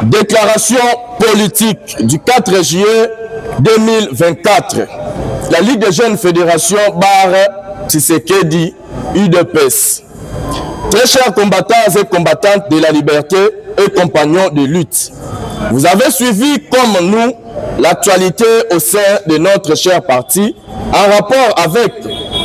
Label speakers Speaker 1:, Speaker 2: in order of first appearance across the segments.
Speaker 1: Déclaration politique du 4 juillet 2024. La Ligue des jeunes fédérations Bar Tshisekedi UDPS. Très chers combattants et combattantes de la liberté et compagnons de lutte, vous avez suivi comme nous l'actualité au sein de notre cher parti en rapport avec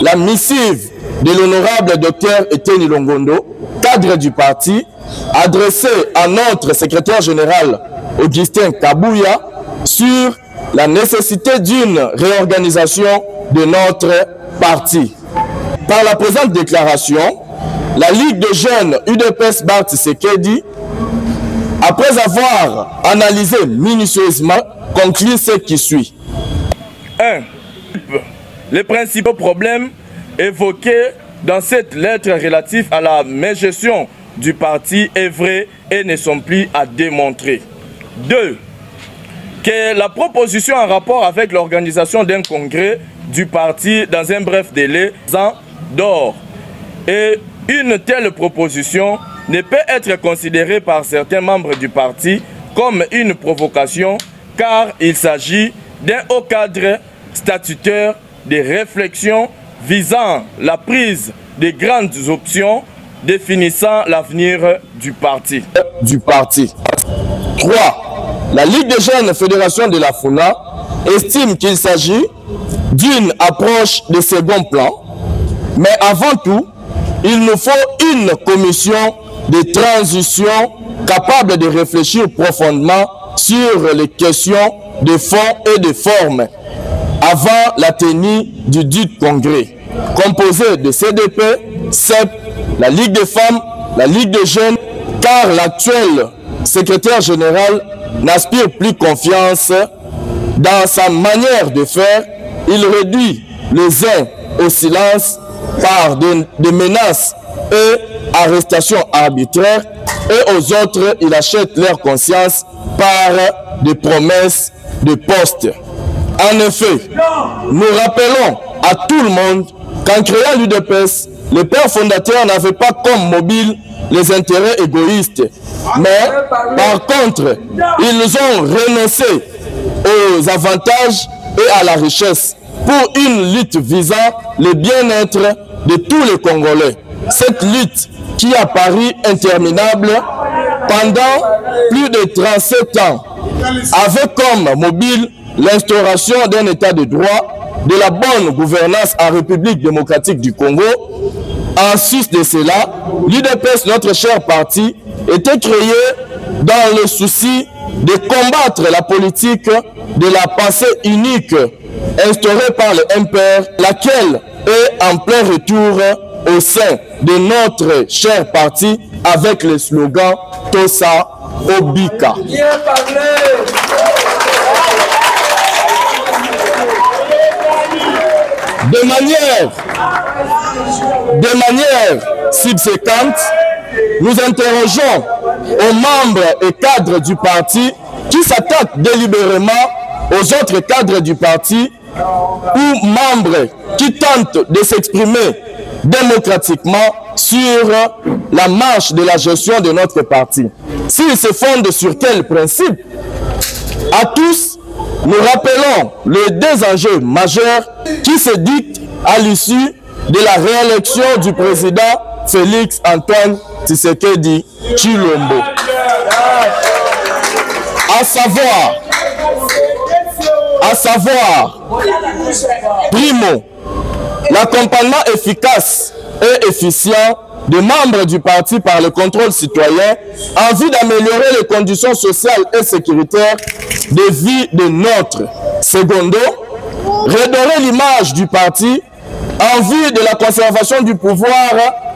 Speaker 1: la missive de l'honorable Dr Etienne Longondo, cadre du parti, adressée à notre secrétaire général Augustin Kabouya sur la nécessité d'une réorganisation de notre parti. Par la présente déclaration, la Ligue de jeunes UDPS Bar Tshisekedi, après avoir analysé minutieusement, conclut ce qui suit.
Speaker 2: 1. Les principaux problèmes évoqués dans cette lettre relative à la mégestion du parti est vrai et ne sont plus à démontrer. 2. Que la proposition en rapport avec l'organisation d'un congrès du parti dans un bref délai d'or. Et une telle proposition ne peut être considérée par certains membres du parti comme une provocation car il s'agit d'un haut cadre statutaire de réflexion visant la prise de grandes options définissant l'avenir du parti.
Speaker 1: 3. La Ligue des jeunes fédérations de la FUNA estime qu'il s'agit d'une approche de second plan, mais avant tout, il nous faut une commission de transition capable de réfléchir profondément sur les questions de fond et de forme avant la tenue du dit congrès, composé de CDP, CEP, la Ligue des femmes, la Ligue des jeunes, car l'actuel secrétaire général n'aspire plus confiance dans sa manière de faire. Il réduit les uns au silence par des menaces et arrestations arbitraires, et aux autres, il achète leur conscience par des promesses de poste. En effet, nous rappelons à tout le monde qu'en créant l'UDPS, les pères fondateurs n'avaient pas comme mobile les intérêts égoïstes, mais par contre, ils ont renoncé aux avantages et à la richesse pour une lutte visant le bien-être de tous les Congolais. Cette lutte qui a paru interminable pendant plus de 37 ans, avait comme mobile l'instauration d'un état de droit, de la bonne gouvernance en République démocratique du Congo. En sus de cela, l'UDPS, notre cher parti, était créé dans le souci de combattre la politique de la pensée unique instaurée par le MPR, laquelle est en plein retour au sein de notre cher parti avec le slogan Tosa Obika. De manière subséquente, nous interrogeons aux membres et cadres du parti qui s'attaquent délibérément aux autres cadres du parti ou membres qui tentent de s'exprimer démocratiquement sur la marche de la gestion de notre parti. S'ils se fondent sur quel principe? À tous, nous rappelons les deux enjeux majeurs qui se dictent à l'issue de la réélection du président Félix Antoine Tshisekedi Tshilombo. À savoir, primo, l'accompagnement efficace et efficient des membres du parti par le contrôle citoyen en vue d'améliorer les conditions sociales et sécuritaires de vie de notre. Secondo, redorer l'image du parti en vue de la conservation du pouvoir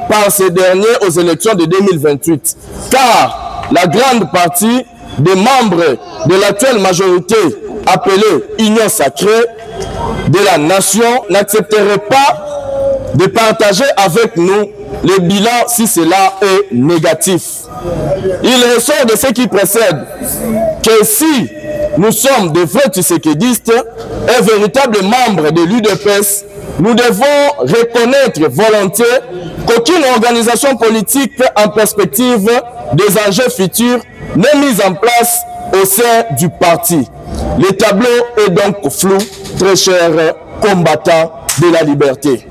Speaker 1: par ces derniers aux élections de 2028. Car la grande partie des membres de l'actuelle majorité appelée Union sacrée de la nation n'accepterait pas de partager avec nous le bilan si cela est négatif. Il ressort de ce qui précède que si nous sommes de vrais tshisekédistes et véritables membres de l'UDPS, nous devons reconnaître volontiers qu'aucune organisation politique en perspective des enjeux futurs n'est mise en place au sein du parti. Le tableau est donc flou, très chers combattants de la liberté.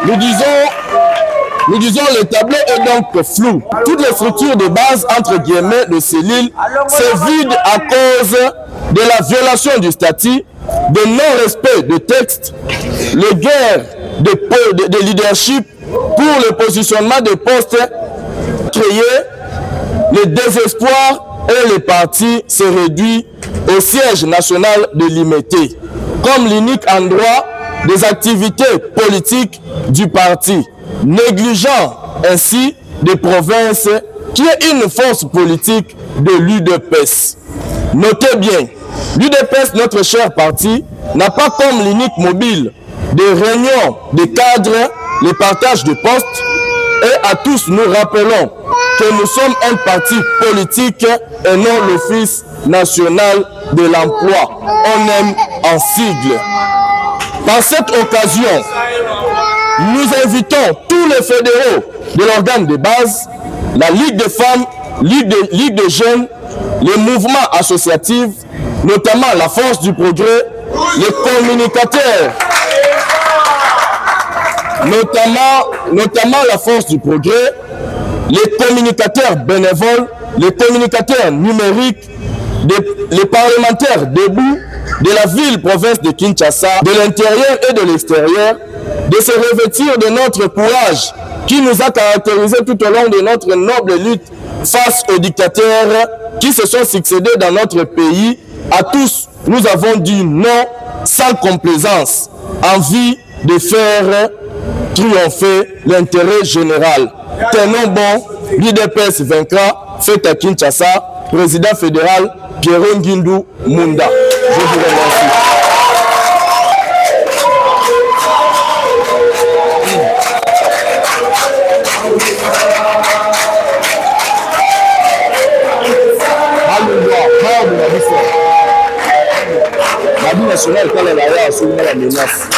Speaker 1: Nous disons le tableau est donc flou. Toutes les structures de base, entre guillemets, de cellules, se vident à cause de la violation du statut, de non-respect de texte, les guerres de leadership pour le positionnement des postes créés, le désespoir et le parti se réduit au siège national de l'IMT, comme l'unique endroit des activités politiques du parti, négligeant ainsi des provinces qui est une force politique de l'UDPS. Notez bien, l'UDPS, notre cher parti, n'a pas comme l'unique mobile des réunions des cadres, les partages de postes, et à tous nous rappelons que nous sommes un parti politique et non l'Office national de l'emploi. On aime en sigle. Par cette occasion, nous invitons tous les fédéraux de l'organe de base, la Ligue des femmes, Ligue des jeunes, les mouvements associatifs, notamment la Force du Progrès, les communicateurs, notamment la Force du Progrès, les communicateurs bénévoles, les communicateurs numériques, les parlementaires debout de la ville-province de Kinshasa, de l'intérieur et de l'extérieur, de se revêtir de notre courage qui nous a caractérisés tout au long de notre noble lutte face aux dictateurs qui se sont succédés dans notre pays. À tous, nous avons dit non sans complaisance, envie de faire triompher l'intérêt général. Tenons bon, l'UDPS vaincra, fête à Kinshasa, président fédéral Pierrot Ngindou Munda. Je vous remercie. La vie nationale, quand elle a la menace.